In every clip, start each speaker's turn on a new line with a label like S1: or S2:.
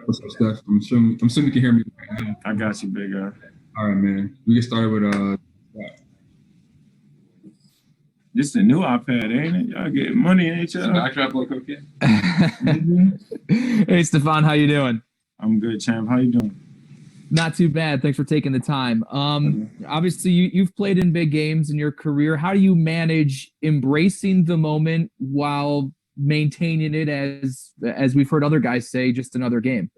S1: What's up, Steph? I'm assuming you can hear me right now.
S2: I got you, big guy.
S1: All right, man. We get started with
S2: This is the new iPad, ain't it? Y'all getting money, ain't y'all?
S1: backdrop look okay?
S3: Hey, Stefon, how you doing?
S2: I'm good, champ. How you doing?
S3: Not too bad. Thanks for taking the time. Obviously, you've played in big games in your career. How do you manage embracing the moment while maintaining it as we've heard other guys say, just another game?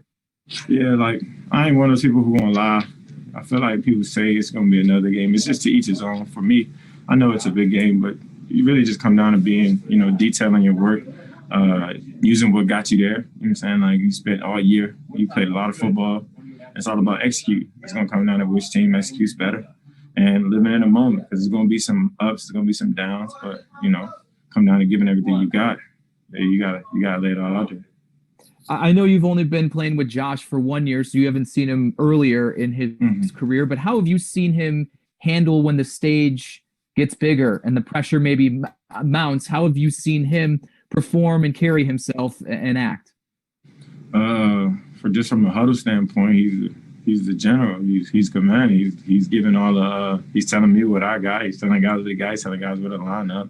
S2: Yeah, like, I ain't one of those people who gonna lie. I feel like people say it's gonna be another game. It's just to each his own. For me, I know it's a big game, but you really just come down to being, detailing your work, using what got you there. You know what I'm saying? Like, you spent all year, you played a lot of football. It's all about execute. It's going to come down to which team executes better and living in the moment, because there's going to be some ups, there's going to be some downs, but, come down to giving everything you got. You gotta lay it all out there.
S3: I know you've only been playing with Josh for 1 year, so you haven't seen him earlier in his career, but how have you seen him handle when the stage gets bigger and the pressure maybe mounts? How have you seen him perform and carry himself and act?
S2: From a huddle standpoint, he's the general. He's commanding. He's giving all the. He's telling me what I got. He's telling guys what the guys, telling guys what to line up.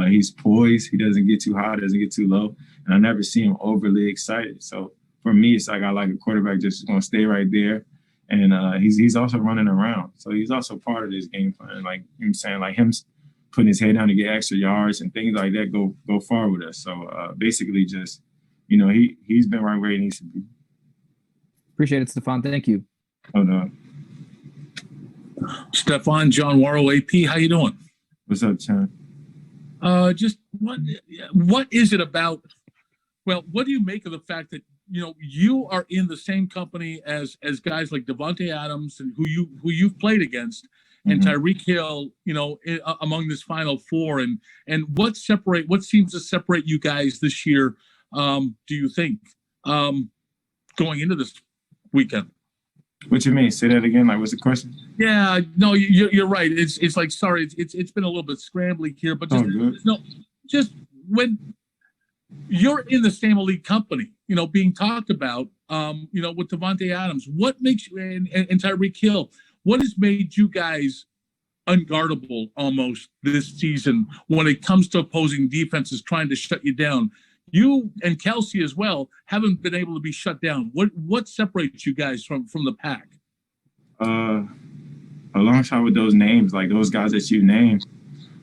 S2: He's poised. He doesn't get too high, doesn't get too low, and I never see him overly excited. So for me, it's like I like a quarterback just going to stay right there, and he's also running around. So he's also part of this game plan. Like, you know what I'm saying, like him putting his head down to get extra yards and things like that go far with us. So basically, just he's been right where he needs to be.
S3: Appreciate it, Stefon. Thank you.
S2: Oh, no.
S4: Stefon, John Warrow, AP, how you doing?
S2: What's up, Chan?
S4: Just what is it about? Well, what do you make of the fact that you are in the same company as guys like Davante Adams and who you've played against, and Tyreek Hill, among this Final Four, and what seems to separate you guys this year? Do you think going into this weekend?
S2: What you mean? Say that again. Like, what's the question?
S4: Yeah, no, you're right. It's like, sorry, it's been a little bit scrambly here, but just when you're in the same elite company, being talked about, with Davante Adams, what makes you and Tyreek Hill, what has made you guys unguardable almost this season when it comes to opposing defenses trying to shut you down? You and Kelsey as well haven't been able to be shut down. What separates you guys from the pack?
S2: Alongside with those names, like those guys that you named,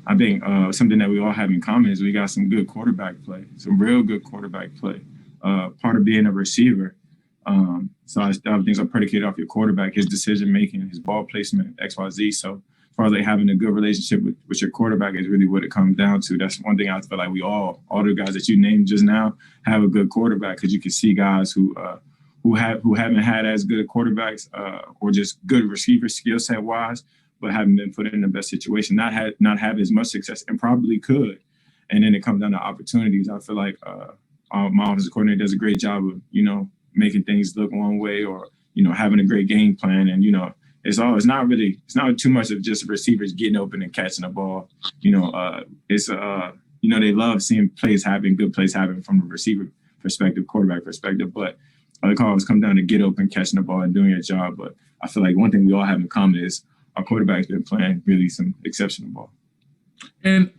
S2: I think something that we all have in common is we got some good quarterback play, some real good quarterback play. Part of being a receiver. So I things are predicated off your quarterback, his decision making, his ball placement, XYZ. So as far as like having a good relationship with your quarterback is really what it comes down to. That's one thing I feel like we all the guys that you named just now have a good quarterback, because you can see guys who haven't had as good quarterbacks or just good receiver skill set wise, but haven't been put in the best situation, not have as much success, and probably could. And then it comes down to opportunities. I feel like my offensive coordinator does a great job of making things look one way, or having a great game plan, and it's not too much of just receivers getting open and catching the ball. It's they love seeing plays happen, good plays happen from the receiver perspective, quarterback perspective, but it always come down to get open, catching the ball, and doing your job. But I feel like one thing we all have in common is our quarterback's been playing really some exceptional ball.
S4: And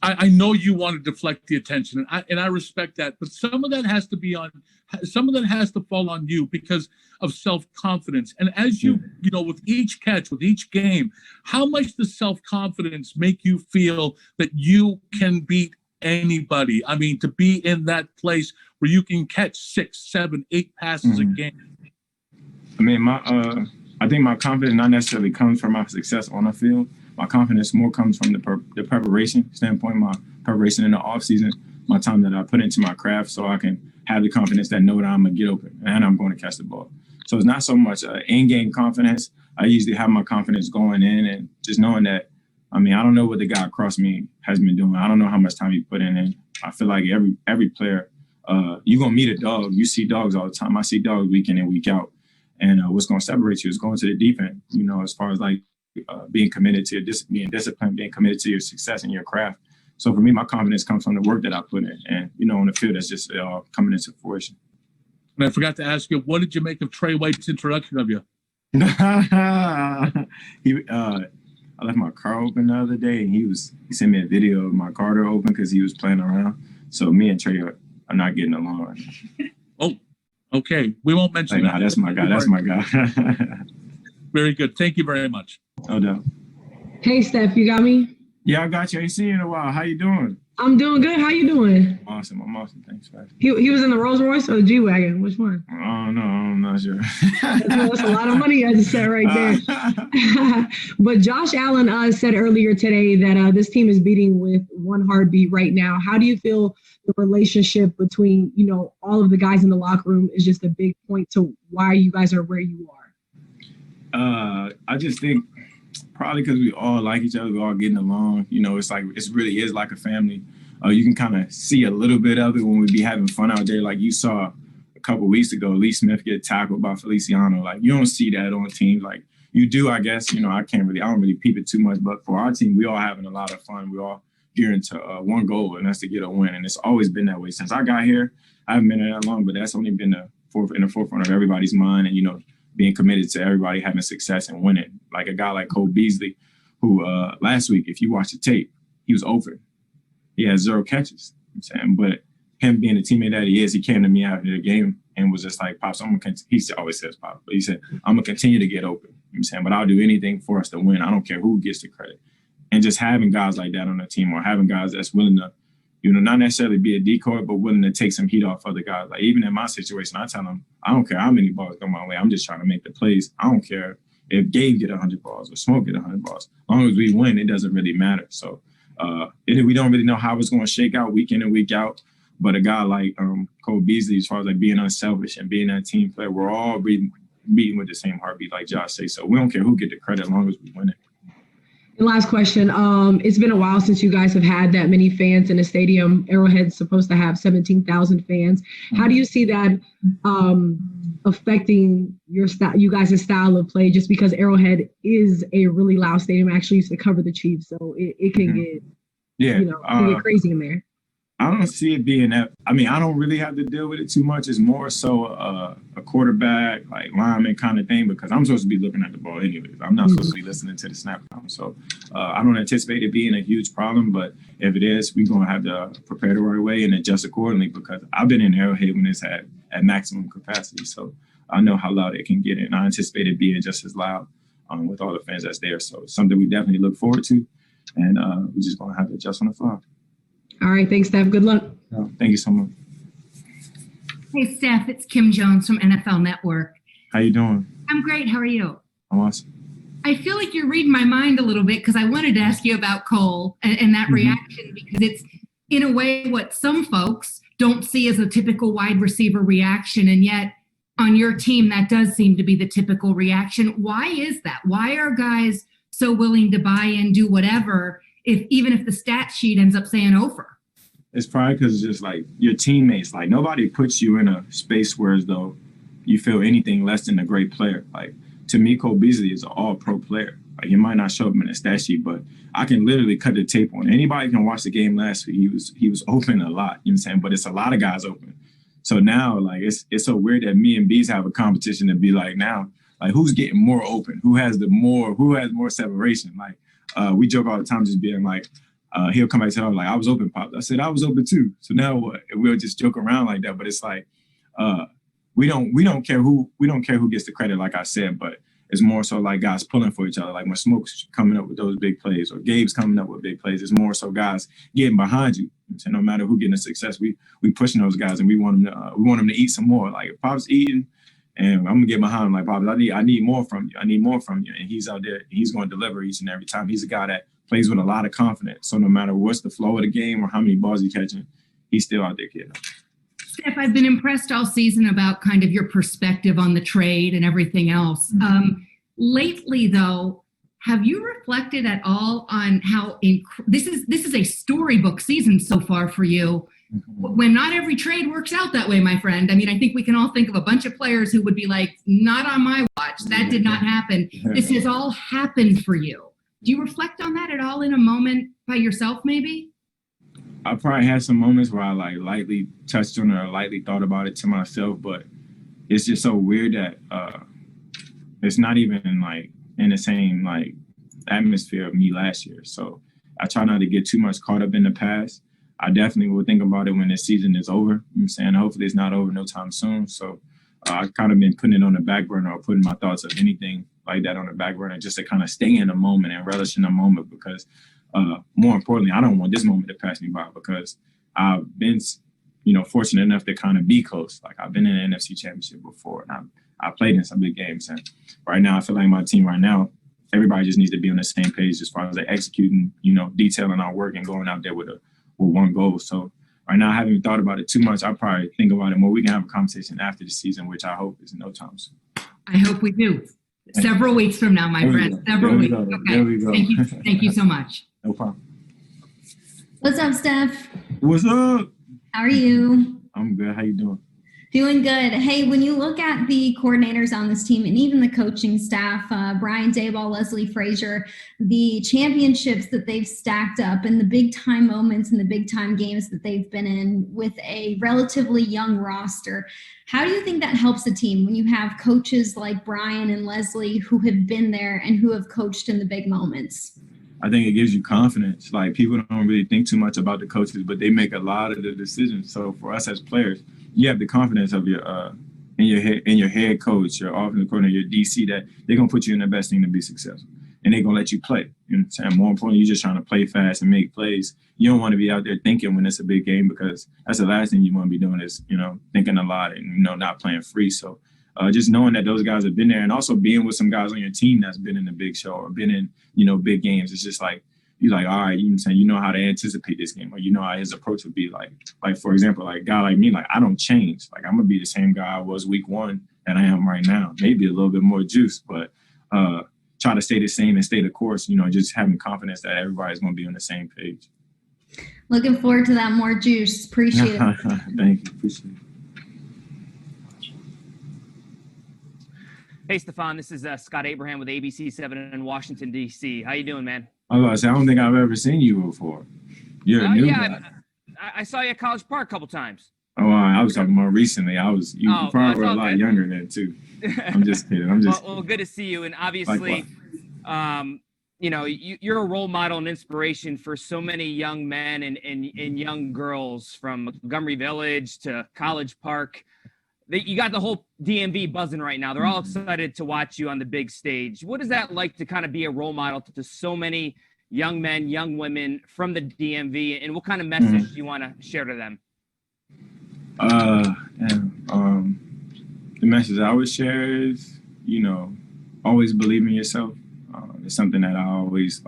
S4: I know you want to deflect the attention, and I respect that, but some of that has to fall on you because of self-confidence. And as you with each catch, with each game, how much does self-confidence make you feel that you can beat anybody? I mean, to be in that place where you can catch 6, 7, 8 passes a game.
S2: I mean, I think my confidence not necessarily comes from my success on the field. My confidence more comes from the preparation standpoint, my preparation in the offseason, my time that I put into my craft, so I can have the confidence that know that I'm going to get open and I'm going to catch the ball. So it's not so much in-game confidence. I usually have my confidence going in and just knowing that, I don't know what the guy across me has been doing. I don't know how much time he put in. And I feel like every player, you're going to meet a dog. You see dogs all the time. I see dogs week in and week out. And what's going to separate you is going to the defense, as far as like being committed to being disciplined, being committed to your success and your craft. So for me, my confidence comes from the work that I put in, and on the field, that's just all coming into fruition.
S4: And I forgot to ask you, what did you make of Trey White's introduction of you?
S2: I left my car open the other day, and he sent me a video of my car door open because he was playing around. So me and Trey are not getting along.
S4: Oh, okay. We won't mention that.
S2: Nah, that's my guy. That's my guy.
S4: Very good. Thank you very much.
S2: No doubt.
S5: Hey, Steph, you got me?
S2: Yeah, I got you. I ain't seen you in a while. How you doing?
S5: I'm doing good. How you doing?
S2: Awesome. I'm awesome. Thanks, man.
S5: He was in the Rolls Royce or the G-Wagon? Which one?
S2: I don't know. I'm not sure.
S5: That's a lot of money I just said right there. But Josh Allen said earlier today that this team is beating with one heartbeat right now. How do you feel the relationship between, all of the guys in the locker room is just a big point to why you guys are where you are?
S2: I just think probably because we all like each other, we all getting along. It's like it really is like a family. You can kind of see a little bit of it when we be having fun out there. Like you saw a couple weeks ago, Lee Smith get tackled by Feliciano. Like you don't see that on teams. Like you do, I guess. I don't really peep it too much. But for our team, we all having a lot of fun. We all gearing to one goal, and that's to get a win. And it's always been that way since I got here. I haven't been there that long, but that's only been in the forefront of everybody's mind. And being committed to everybody having success and winning. Like a guy like Cole Beasley, who last week, if you watch the tape, he was open. He had 0 catches. But him being the teammate that he is, he came to me after the game and was just like, Pops, he always says Pop, but he said, I'm going to continue to get open. But I'll do anything for us to win. I don't care who gets the credit. And just having guys like that on the team, or having guys that's willing to, not necessarily be a decoy, but willing to take some heat off other guys. Like even in my situation, I tell them, I don't care how many balls come my way. I'm just trying to make the plays. I don't care if Gabe get 100 balls or Smoke get 100 balls. As long as we win, it doesn't really matter. So we don't really know how it's going to shake out week in and week out. But a guy like Cole Beasley, as far as like being unselfish and being that team player, we're all beating with the same heartbeat, like Josh says. So we don't care who get the credit as long as we win it.
S5: And last question. It's been a while since you guys have had that many fans in a stadium. Arrowhead's supposed to have 17,000 fans. How do you see that affecting you guys' style of play? Just because Arrowhead is a really loud stadium. I actually used to cover the Chiefs, so it can get can get crazy in there.
S2: I don't see it being that. I don't really have to deal with it too much. It's more so a quarterback, like lineman kind of thing, because I'm supposed to be looking at the ball anyways. I'm not supposed to be listening to the snap count. So I don't anticipate it being a huge problem. But if it is, we're going to have to prepare the right way and adjust accordingly, because I've been in Arrowhead when it's at maximum capacity. So I know how loud it can get, and I anticipate it being just as loud with all the fans that's there. So it's something we definitely look forward to, and we're just going to have to adjust on the fly.
S5: All right. Thanks, Steph. Good luck.
S2: Thank you so much.
S6: Hey, Steph, it's Kim Jones from NFL Network.
S2: How you doing?
S6: I'm great. How are you?
S2: I'm awesome.
S6: I feel like you're reading my mind a little bit, because I wanted to ask you about Cole and that reaction, because it's, in a way, what some folks don't see as a typical wide receiver reaction. And yet on your team, that does seem to be the typical reaction. Why is that? Why are guys so willing to buy in, do whatever, even if the stat sheet ends up saying over?
S2: It's probably because it's just like your teammates. Like nobody puts you in a space where as though you feel anything less than a great player. Like to me, Cole Beasley is an all-pro player. Like he might not show up in the stat sheet, but I can literally cut the tape on. Anybody can watch the game last week. He was open a lot. You know what I'm saying? But it's a lot of guys open. So now, like it's so weird that me and Bees have a competition to be like now, like who's getting more open? Who has more separation? Like we joke all the time, just being like, he'll come back and say, like, I was open, Pop. I said, I was open too. So now what? And we'll just joke around like that. But it's like, we don't care who gets the credit, like I said, but it's more so like guys pulling for each other. Like when Smoke's coming up with those big plays or Gabe's coming up with big plays, it's more so guys getting behind you. So no matter who getting the success, we pushing those guys, and we want them to eat some more. Like if Pop's eating, and I'm gonna get behind him, like Pop, I need more from you. I need more from you. And he's out there, he's gonna deliver each and every time. He's a guy that plays with a lot of confidence. So no matter what's the flow of the game or how many balls he's catching, he's still out there getting them.
S6: Steph, I've been impressed all season about kind of your perspective on the trade and everything else. Lately, though, have you reflected at all on how this is a storybook season so far for you, when not every trade works out that way, my friend? I mean, I think we can all think of a bunch of players who would be like, not on my watch. That did not happen. This has all happened for you. Do you reflect on that at all in a moment by yourself, maybe?
S2: I probably had some moments where I like lightly touched on it or lightly thought about it to myself, but it's just so weird that it's not even like in the same like atmosphere of me last year. So I try not to get too much caught up in the past. I definitely will think about it when this season is over. I'm saying hopefully it's not over no time soon. So I've kind of been putting it on the back burner or putting my thoughts of anything like that on the back burner just to kind of stay in the moment and relish in the moment because more importantly, I don't want this moment to pass me by because I've been, fortunate enough to kind of be close. Like I've been in an NFC Championship before and I played in some big games. And right now, I feel like my team right now, everybody just needs to be on the same page as far as they executing, detailing our work and going out there with one goal. So right now, I haven't even thought about it too much. I'll probably think about it more. We can have a conversation after the season, which I hope is in no time soon.
S6: I hope we do. Several weeks from now, my friend. Several weeks. Okay.
S2: There we go.
S6: Thank you so much.
S2: No problem.
S7: What's up, Steph?
S2: What's up?
S7: How are you?
S2: I'm good. How you doing?
S7: Doing good. Hey, when you look at the coordinators on this team and even the coaching staff, Brian Daboll, Leslie Frazier, the championships that they've stacked up and the big time moments and the big time games that they've been in with a relatively young roster, how do you think that helps a team when you have coaches like Brian and Leslie who have been there and who have coached in the big moments?
S2: I think it gives you confidence. Like people don't really think too much about the coaches, but they make a lot of the decisions. So for us as players, you have the confidence of your in your head coach, your offensive coordinator, your DC that they're gonna put you in the best thing to be successful, and they're gonna let you play. You know what I'm saying? More importantly, you're just trying to play fast and make plays. You don't want to be out there thinking when it's a big game because that's the last thing you want to be doing is thinking a lot and not playing free. So just knowing that those guys have been there and also being with some guys on your team that's been in the big show or been in big games, it's just like. You're like, all right, you know how to anticipate this game, or you know how his approach would be. Like for example, like a guy like me, like I don't change. Like I'm gonna be the same guy I was week one that I am right now. Maybe a little bit more juice, but try to stay the same and stay the course. Just having confidence that everybody's gonna be on the same page.
S7: Looking forward to that more juice. Appreciate it.
S2: Thank you. Appreciate it.
S8: Hey, Stefon, this is Scott Abraham with ABC 7 in Washington, D.C. How you doing, man?
S2: I was about to say, I don't think I've ever seen you before. You're a new guy.
S8: I saw you at College Park a couple times.
S2: Oh, I was talking about recently. You probably were a lot younger then, too. I'm just kidding.
S8: Well, good to see you. And obviously, you're a role model and inspiration for so many young men and young girls from Montgomery Village to College Park. You got the whole DMV buzzing right now. They're all excited to watch you on the big stage. What is that like to kind of be a role model to so many young men, young women from the DMV, and what kind of message do you want to share to them?
S2: The message I would share is, always believe in yourself. It's something that I always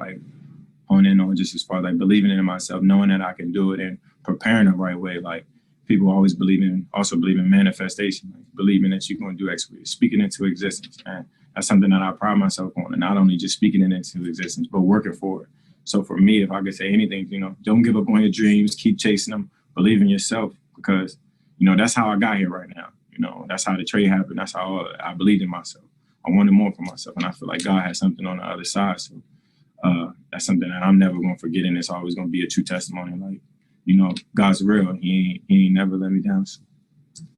S2: hone in on, just as far as believing in myself, knowing that I can do it and preparing the right way. People always believe in manifestation, believing that you're going to do X, speaking into existence. And that's something that I pride myself on, and not only just speaking it into existence, but working for it. So for me, if I could say anything, don't give up on your dreams, keep chasing them, believe in yourself, because, that's how I got here right now. That's how the trade happened. That's how I believed in myself. I wanted more for myself, and I feel like God has something on the other side. So that's something that I'm never going to forget, and it's always going to be a true testimony. God's real. He ain't never let me down. So